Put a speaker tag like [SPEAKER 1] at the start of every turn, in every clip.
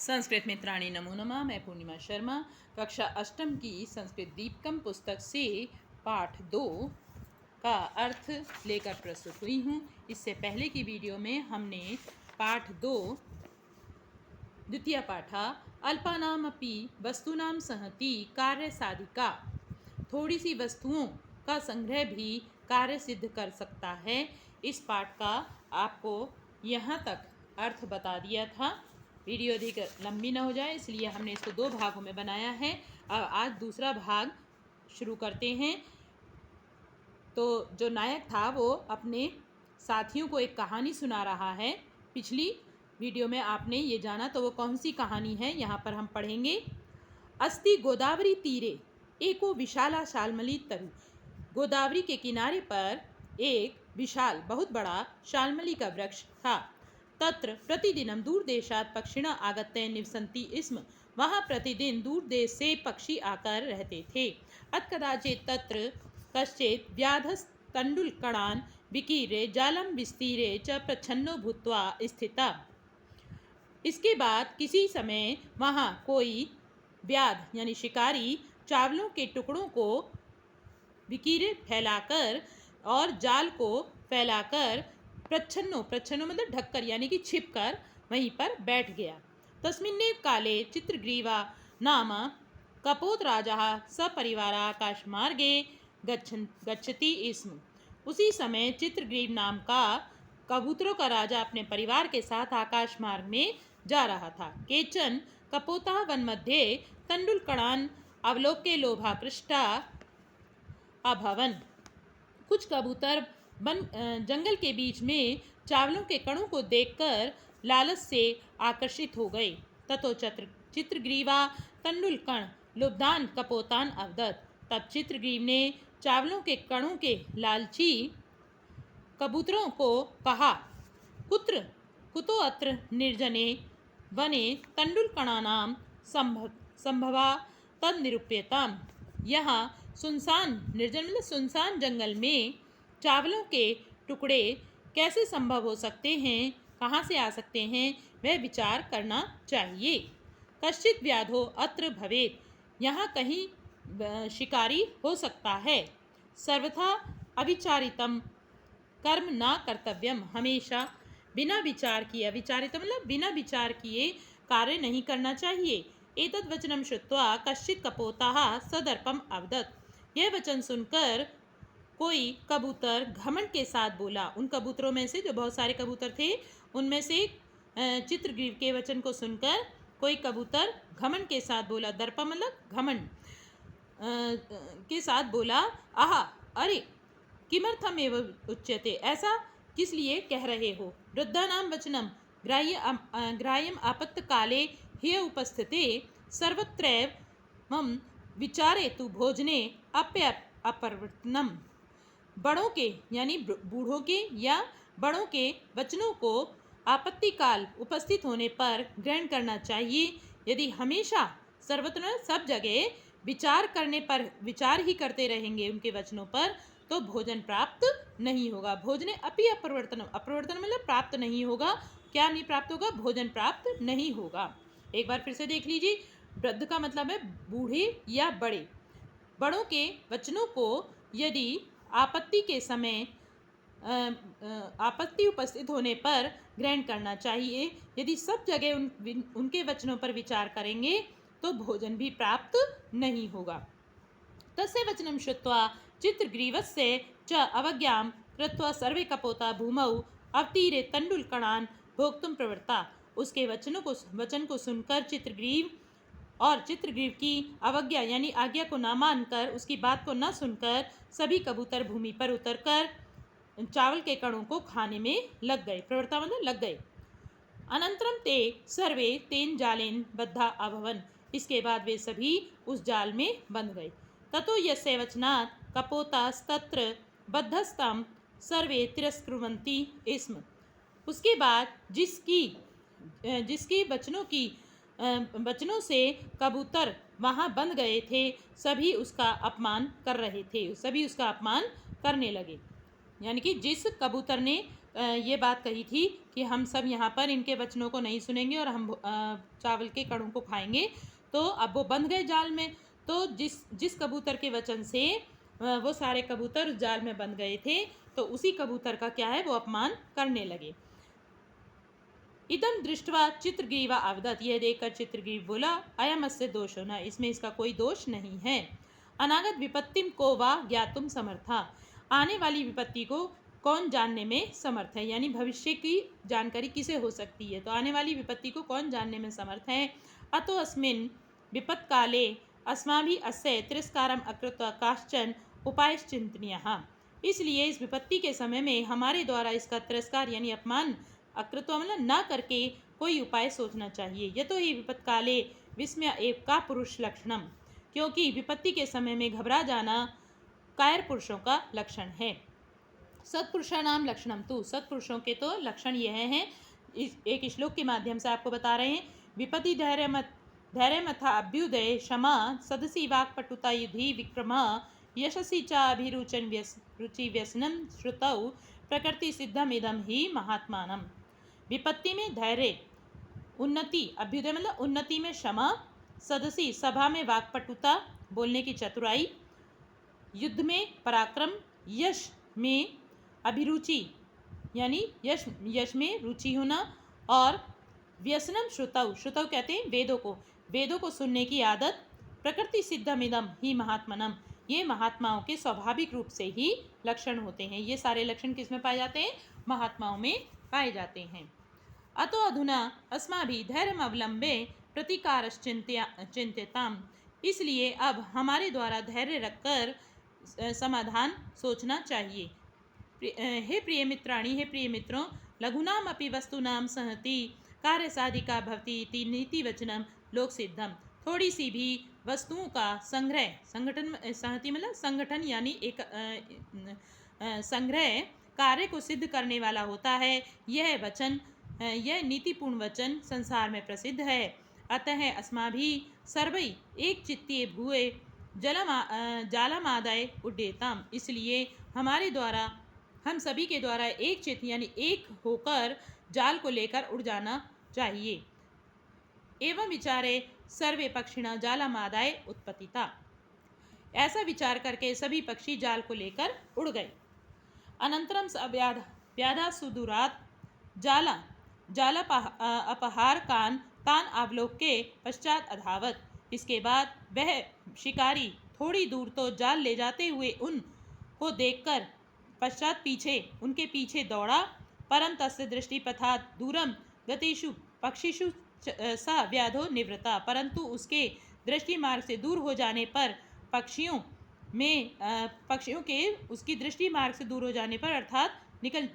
[SPEAKER 1] संस्कृत मित्राणी नमो नमः। मैं पूर्णिमा शर्मा कक्षा अष्टम की संस्कृत दीपकम पुस्तक से पाठ 2 का अर्थ लेकर प्रस्तुत हुई हूँ। इससे पहले की वीडियो में हमने पाठ 2 द्वितीय पाठा अल्पानामपि वस्तूनां सहति कार्य साधिका, थोड़ी सी वस्तुओं का संग्रह भी कार्य सिद्ध कर सकता है। इस पाठ का आपको यहाँ तक अर्थ बता दिया था। वीडियो अधिक लंबी ना हो जाए इसलिए हमने इसको 2 भागों में बनाया है। अब आज दूसरा भाग शुरू करते हैं। तो जो नायक था वो अपने साथियों को एक कहानी सुना रहा है। पिछली वीडियो में आपने ये जाना, तो वो कौन सी कहानी है यहाँ पर हम पढ़ेंगे। अस्ति गोदावरी तीरे एको विशाला शाल्मली तरु। गोदावरी के किनारे पर एक विशाल बहुत बड़ा शाल्मली का वृक्ष था। तत्र प्रतिदिनं दूरदेशात् पक्षिणः आगत्य निवसन्ति स्म। वहाँ प्रतिदिन दूर देश से पक्षी आकर रहते थे। अत्कदाचित् तत्र कश्चित् व्याधस्तण्डुलकणान् विकीर्य जालं विस्तीर्य च प्रच्छन्नो भूत्वा स्थितः। इसके बाद किसी समय वहाँ कोई व्याध यानी शिकारी चावलों के टुकड़ों को विकीर्य फैलाकर और जाल को फैलाकर प्रच्छन्नो मतलब ढककर यानी कि छिपकर वहीं पर बैठ गया। तस्मिन्नेव काले चित्रग्रीवा नाम कपोत राजा सपरिवार आकाशमार्गे गच्छति स्म। उसी समय चित्रग्रीव नाम का कबूतरों का राजा अपने परिवार के साथ आकाश मार्ग में जा रहा था। केचन कपोता वन मध्ये तंडुलकणान् अवलोक्य लोभाकृष्टा अभवन। कुछ कबूतर जंगल के बीच में चावलों के कणों को देखकर लालच से आकर्षित हो गए। ततो चित्रग्रीवा तंडुलकण लुब्धान कपोतान अवदत्। तब चित्रग्रीव ने चावलों के कणों के लालची कबूतरों को कहा, कुतो अत्र निर्जने वने तंडुलकणानां संभवा तद निरूप्यताम्। यहाँ सुनसान निर्जन मतलब सुनसान जंगल में चावलों के टुकड़े कैसे संभव हो सकते हैं, कहाँ से आ सकते हैं, वह विचार करना चाहिए। कश्चित व्याधो अत्र भवेत्। यहाँ कहीं शिकारी हो सकता है। सर्वथा अविचारितम कर्म न कर्तव्यम। हमेशा बिना विचार किए, अविचारितम मतलब बिना विचार किए कार्य नहीं करना चाहिए। एतद् वचनम श्रुत्वा कश्चित् कपोताः सदर्पम अवदत्। यह वचन सुनकर कोई कबूतर घमंड के साथ बोला। उन कबूतरों में से जो बहुत सारे कबूतर थे उनमें से चित्रग्रीव के वचन को सुनकर कोई कबूतर घमंड के साथ बोला। दर्पम मतलब घमंड के साथ बोला, आहा अरे किमर्थमेव उच्यते, ऐसा किस लिए कह रहे हो। वृद्धानां वचनम ग्राह्यम आपत्तकाले ह्य उपस्थिते सर्वत्रैव मम विचारेतु भोजने अपरिवर्तनम। बड़ों के यानी बूढ़ों के या बड़ों के वचनों को आपत्ति काल उपस्थित होने पर ग्रहण करना चाहिए। यदि हमेशा सर्वत्र सब जगह विचार करने पर विचार ही करते रहेंगे उनके वचनों पर, तो भोजन प्राप्त नहीं होगा। भोजने अपि अपरिवर्तनम, अपरिवर्तन मतलब प्राप्त नहीं होगा। क्या नहीं प्राप्त होगा? भोजन प्राप्त नहीं होगा। एक बार फिर से देख लीजिए। वृद्ध का मतलब है बूढ़े या बड़े। बड़ों के वचनों को यदि आपत्ति के समय आपत्ति उपस्थित होने पर ग्रहण करना चाहिए। यदि सब जगह उनके वचनों पर विचार करेंगे तो भोजन भी प्राप्त नहीं होगा। तस्य वचनं श्रुत्वा चित्रग्रीवस्य च अवज्ञां कृत्वा सर्वे कपोता भूमौ अवतीर्य तंडुलकणान् भोक्तुं प्रवृत्ता। उसके वचन को सुनकर चित्रग्रीव की अवज्ञा यानी आज्ञा को न मानकर, उसकी बात को न सुनकर सभी कबूतर भूमि पर उतरकर चावल के कणों को खाने में लग गए। प्रवृत्ता मतलब लग गए। अनंतरम ते सर्वे तेन जालेन बद्धा अभवन। इसके बाद वे सभी उस जाल में बंध गए। ततो यस्य वचनात् कपोतास्तत्र बद्धस्तं सर्वे तिरस्कुर्वन्ति स्म। उसके बाद जिसकी वचनों से कबूतर वहाँ बंध गए थे, सभी उसका अपमान कर रहे थे, सभी उसका अपमान करने लगे। यानी कि जिस कबूतर ने ये बात कही थी कि हम सब यहाँ पर इनके वचनों को नहीं सुनेंगे और हम चावल के कणों को खाएंगे। तो अब वो बंध गए जाल में। तो जिस कबूतर के वचन से वो सारे कबूतर उस जाल में बंध गए थे, तो उसी कबूतर का क्या है, वो अपमान करने लगे। इदम दृष्टवा चित्रग्रीवा अवदत, यह देखकर चित्रग्रीव बोला, अयम अस्य दोषो न, इसमें इसका कोई दोष नहीं है। अनागत विपत्तिम को वा ज्ञातुम समर्था, आने वाली विपत्ति को कौन जानने में समर्थ है, यानी भविष्य की जानकारी किसे हो सकती है, तो आने वाली विपत्ति को कौन जानने में समर्थ है। अतो अस्मिन् विपत्काले अस्माभिः अस्य तिरस्कारम अकृत्वा काश्चन उपायश्चिन्तनीयः, इसलिए इस विपत्ति के समय में हमारे द्वारा इसका तिरस्कार यानी अपमान अकृत्वा मतलब न करके कोई उपाय सोचना चाहिए। यतो ही विपत्काले विस्मय एव का पुरुष लक्षणम, क्योंकि विपत्ति के समय में घबरा जाना कायर पुरुषों का लक्षण है। सत्पुरुषाणाम लक्षणम तु, सत्पुरुषों के तो लक्षण यह हैं, एक श्लोक के माध्यम से आपको बता रहे हैं। विपत्ति धैर्यमथा अभ्युदय क्षमा सदसी वाक्पटुता युधि विक्रमा यशसी च अभिरुचन रुचि व्यसनम श्रुतौ प्रकृति सिद्धम इदम ही महात्मानम। विपत्ति में धैर्य, उन्नति, अभ्युदय मतलब उन्नति में क्षमा, सदसी सभा में वाक्पटुता बोलने की चतुराई, युद्ध में पराक्रम, यश में अभिरुचि यानी यश में रुचि होना, और व्यसनम श्रुतौ, श्रुतौ कहते हैं वेदों को सुनने की आदत, प्रकृति सिद्धमिदम ही महात्मनम, ये महात्माओं के स्वाभाविक रूप से ही लक्षण होते हैं। ये सारे लक्षण किस में पाए जाते हैं, महात्माओं में पाए जाते हैं। अतो अधुना अस्माभिः धैर्यम अवलंबे प्रतिकारश्चिन्त्यताम्, इसलिए अब हमारे द्वारा धैर्य रखकर समाधान सोचना चाहिए। हे प्रिय मित्राणि, हे प्रिय मित्रों, लघुनाम अपि वस्तूनां संहति कार्य साधिका भवति इति नीति वचनम लोक सिद्धम, थोड़ी सी भी वस्तुओं का संग्रह, संगठन, संहति मतलब संगठन यानी एक संग्रह कार्य को सिद्ध करने वाला होता है। यह वचन, यह नीतिपूर्ण वचन संसार में प्रसिद्ध है। अतः अस्माभिः सर्वै एक चित्तीय भूये जालमादाय उड्डेताम, इसलिए हमारे द्वारा, हम सभी के द्वारा एक चित्त यानी एक होकर जाल को लेकर उड़ जाना चाहिए। एवं विचारे सर्वे पक्षिणा जालमादाय उत्पतिता, ऐसा विचार करके सभी पक्षी जाल को लेकर उड़ गए। अनंतरम व्याधा सुदूरात जाला अपहार कान तान अवलोक्य पश्चात अधावत, इसके बाद वह शिकारी थोड़ी दूर तो जाल ले जाते हुए उनको देखकर पश्चात उनके पीछे दौड़ा। परम तस्य दृष्टिपथात् दूरम गतिषु पक्षिषु सा व्याधो निवृत्ता, परंतु उसके दृष्टि मार्ग से दूर हो जाने पर पक्षियों के उसकी दृष्टि मार्ग से दूर हो जाने पर अर्थात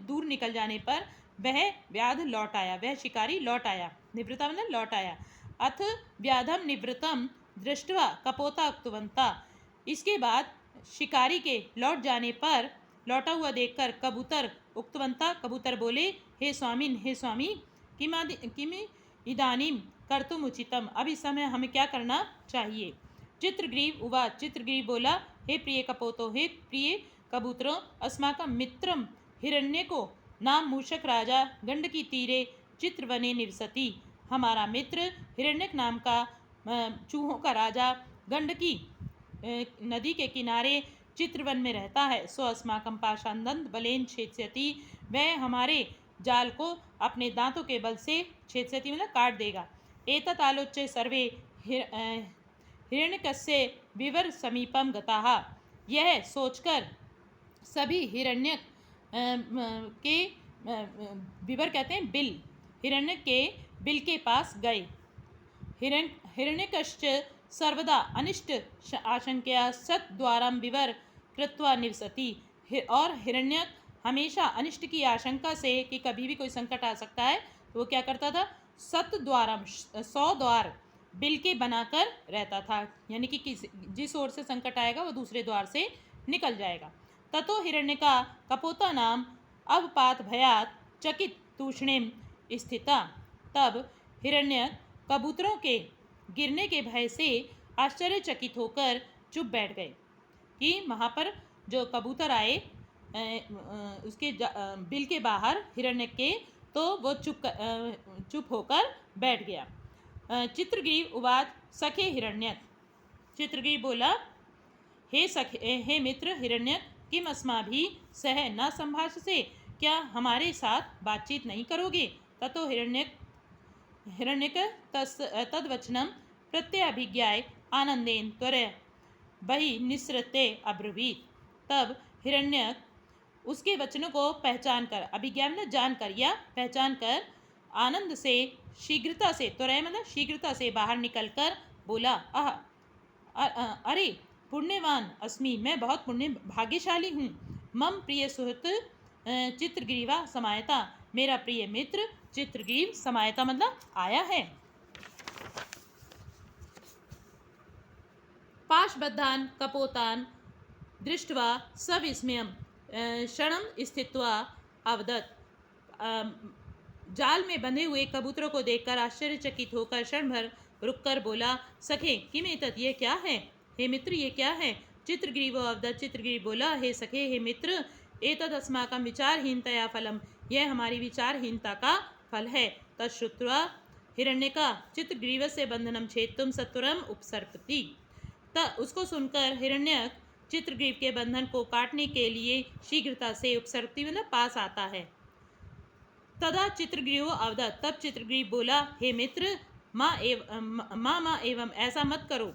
[SPEAKER 1] दूर निकल जाने पर वह व्याध लौट आया, वह शिकारी लौट आया। निवृत्ता मतलब लौट आया। अथ व्याधम निवृत्तम दृष्ट्वा कपोता उक्तवंता, इसके बाद शिकारी के लौट जाने पर, लौटा हुआ देखकर कबूतर उक्तवंता, कबूतर बोले, हे स्वामिन, हे स्वामी, किम इदानीम कर्तुम उचितम, अब इस समय हमें क्या करना चाहिए। चित्रग्रीव उवाच, चित्रग्रीव बोला, हे प्रिय कपोतो, हे प्रिय कबूतरों, अस्माकं मित्रम हिरण्यको नाम मूषक राजा गंडकी तीरे चित्रवने निवसति, हमारा मित्र हिरण्यक नाम का चूहों का राजा गंडकी नदी के किनारे चित्रवन में रहता है। सो अस्माकं पाषाणदंत बलेन छेत्स्यति, वह हमारे जाल को अपने दांतों के बल से छेत्स्यति मतलब काट देगा। एतत् आलोच्य सर्वे हिरण्यकस्य विवर समीपम गताः, यह सोचकर सभी हिरण्यक के विवर कहते हैं बिल, हिरण्यक के बिल के पास गए। हिरण्यकश्च सर्वदा अनिष्ट आशंकया सद्वारम विवर कृत्वा निवसति, और हिरण्यक हमेशा अनिष्ट की आशंका से कि कभी भी कोई संकट आ सकता है, तो वो क्या करता था, सतद्वारम 100 द्वार बिल के बनाकर रहता था, यानी कि जिस ओर से संकट आएगा वो दूसरे द्वार से निकल जाएगा। ततो हिरण्यका कपोता नाम अवपात भयात चकित तूष्णिम स्थिता, तब हिरण्यक कबूतरों के गिरने के भय से आश्चर्यचकित होकर चुप बैठ गए कि वहाँ पर जो कबूतर आए बिल के बाहर हिरण्यक के, तो वो चुप होकर बैठ गया। चित्रग्रीव उवाच सखे हिरण्यक। चित्रग्रीव बोला, हे मित्र हिरण्यक, किम अस्माभिः सह न संभाषसे, क्या हमारे साथ बातचीत नहीं करोगे? ततो हिरण्यक तद्वचनं प्रत्यभिज्ञाय आनंदेन त्वरया बहिः निस्सृत्य अब्रवीत्। तब हिरण्यक उसके वचनों को पहचान कर, अभिज्ञा मतलब जानकर या पहचान कर, आनंद से शीघ्रता से, त्वरया मतलब शीघ्रता से बाहर निकलकर बोला, अरे पुण्यवान अस्मि, मैं बहुत पुण्य भाग्यशाली हूँ। मम प्रिय सुहृत चित्रग्रीवा समायता, मेरा प्रिय मित्र चित्रग्रीव समायता मतलब आया है। पाशबद्धान कपोतान दृष्ट्वा सविस्मयं क्षणं स्थित्वा अवदत्। जाल में बंधे हुए कबूतरों को देखकर आश्चर्यचकित होकर क्षण भर रुककर बोला, सखे किम एतत्, ये क्या है? हे मित्र ये क्या है? चित्रग्रीवो अवदत्। चित्रग्रीव बोला, हे सखे हे मित्र, एतद् अस्माकं विचारहीनतया फलम, यह हमारी विचारहीनता का फल है। तच्छ्रुत्वा हिरण्यका चित्रग्रीवस्य बंधनं छेत्तुं सत्वरम् उपसर्पति। उसको सुनकर हिरण्यक चित्रग्रीव के बंधन को काटने के लिए शीघ्रता से उपसर्पति मतलब पास आता है। तदा चित्रग्रीव अवदत्। तब चित्रग्रीव बोला, हे मित्र माँ एवं ऐसा मत करो।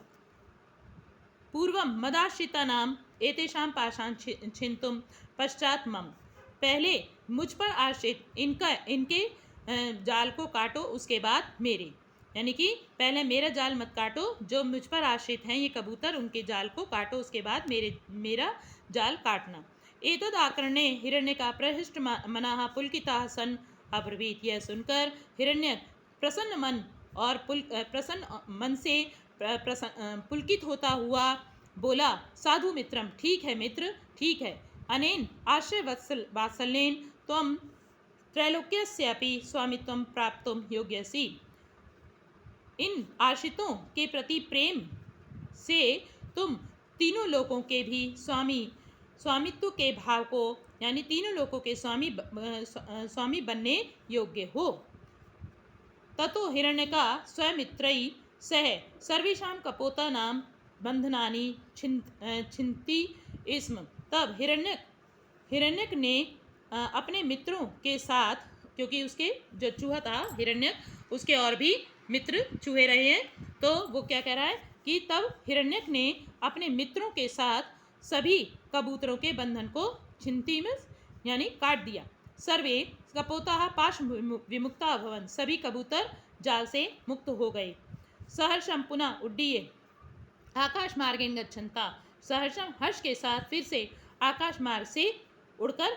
[SPEAKER 1] पूर्वम मदाश्रिता नाम एतेषां पाशान् छिन्तुं पश्चात् मम, पहले मुझ पर आश्रित इनके जाल को काटो, उसके बाद मेरे, यानी कि पहले मेरा जाल मत काटो, जो मुझ पर आश्रित हैं ये कबूतर, उनके जाल को काटो, उसके बाद मेरा जाल काटना। एतद् आकर्ण्य हिरण्यका प्रहृष्ट मनाः पुलकिताः सन् अब्रवीत्। यह सुनकर हिरण्यक प्रसन्न मन और प्रसन्न मन से पुलकित होता हुआ बोला, साधु मित्रम, ठीक है मित्र, ठीक है। अनेन आश्रय वात्सल्येन त्वं त्रैलोक्यस्यापि स्वामित्वं प्राप्तुं योग्यसि। इन आश्रितों के प्रति प्रेम से तुम तीनों लोकों के भी स्वामित्व के भाव को, यानी तीनों लोकों के स्वामी बनने योग्य हो। ततो हिरण्यका स्वमित्रैः सह सर्वेषां कपोतानां बंधनानि छिन्ति स्म। तब हिरण्यक ने अपने मित्रों के साथ, क्योंकि उसके जो चूहा था हिरण्यक, उसके और भी मित्र चूहे रहे हैं, तो वो क्या कह रहा है कि तब हिरण्यक ने अपने मित्रों के साथ सभी कबूतरों के बंधन को छिन्ति में यानी काट दिया। सर्वे कपोताः पाश विमुक्ता अभवन्, सभी कबूतर जाल से मुक्त हो गए। सहर्षं पुनः उड्डीय आकाश मार्गेण गच्छन्ता, सहर्षम हर्ष के साथ फिर से आकाश मार्ग से उड़कर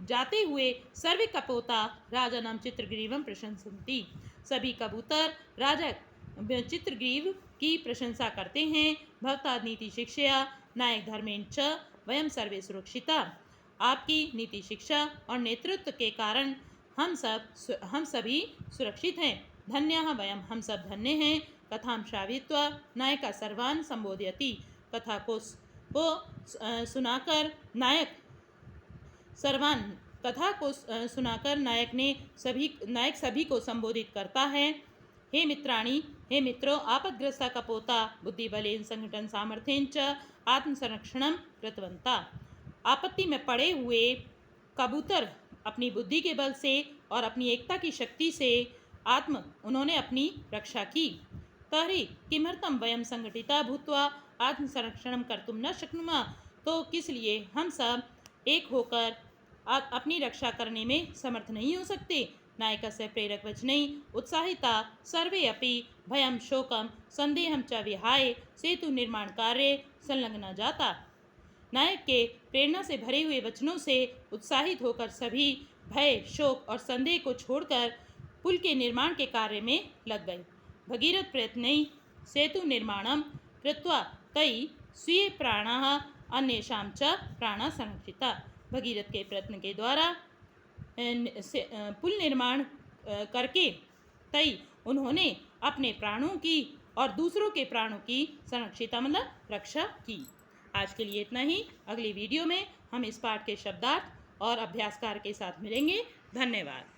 [SPEAKER 1] जाते हुए सर्वे कपोता राजानं चित्रग्रीवं प्रशंसन्ति, सभी कबूतर राजा चित्रग्रीव की प्रशंसा करते हैं। भवता नीति शिक्षया नायक धर्मेण च वयम सर्वे सुरक्षिता, आपकी नीति शिक्षा और नेतृत्व के कारण हम सभी सुरक्षित हैं। धन्यः वयम, हम सब धन्य हैं। कथां श्रावयित्वा नायका सर्वान् संबोधयति, कथा को सुनाकर नायक सभी को संबोधित करता है। हे मित्राणि, हे मित्रों, आपदग्रस्ता कपोता बुद्धिबलेन संघटन सामर्थ्येन च आत्मसंरक्षणं कृतवन्ता। आपत्ति में पड़े हुए कबूतर अपनी बुद्धि के बल से और अपनी एकता की शक्ति से उन्होंने अपनी रक्षा की। तर्हि किमर्थं वयं संगठिता भूत्वा आत्मसंरक्षणं कर्तुं न शक्नुमः, तो किस लिए हम सब एक होकर अपनी रक्षा करने में समर्थ नहीं हो सकते। नायकस्य प्रेरक वचनैः उत्साहिता सर्वे अपि भयं शोकं संदेहं च विहाय सेतु निर्माण कार्ये संलग्ना जाता। नायक के प्रेरणा से भरे हुए वचनों से उत्साहित होकर सभी भय, शोक और संदेह को छोड़कर पुल के निर्माण के कार्य में लग गए। भगीरथ प्रयत्नैः सेतु निर्माणं कृत्वा तैः स्वीय प्राणाः अन्येषां च प्राणाः संरक्षिता। भगीरथ के प्रयत्न के द्वारा पुल निर्माण करके उन्होंने अपने प्राणों की और दूसरों के प्राणों की संरक्षिता मतलब रक्षा की। आज के लिए इतना ही। अगली वीडियो में हम इस पाठ के शब्दार्थ और अभ्यास कार्य के साथ मिलेंगे। धन्यवाद।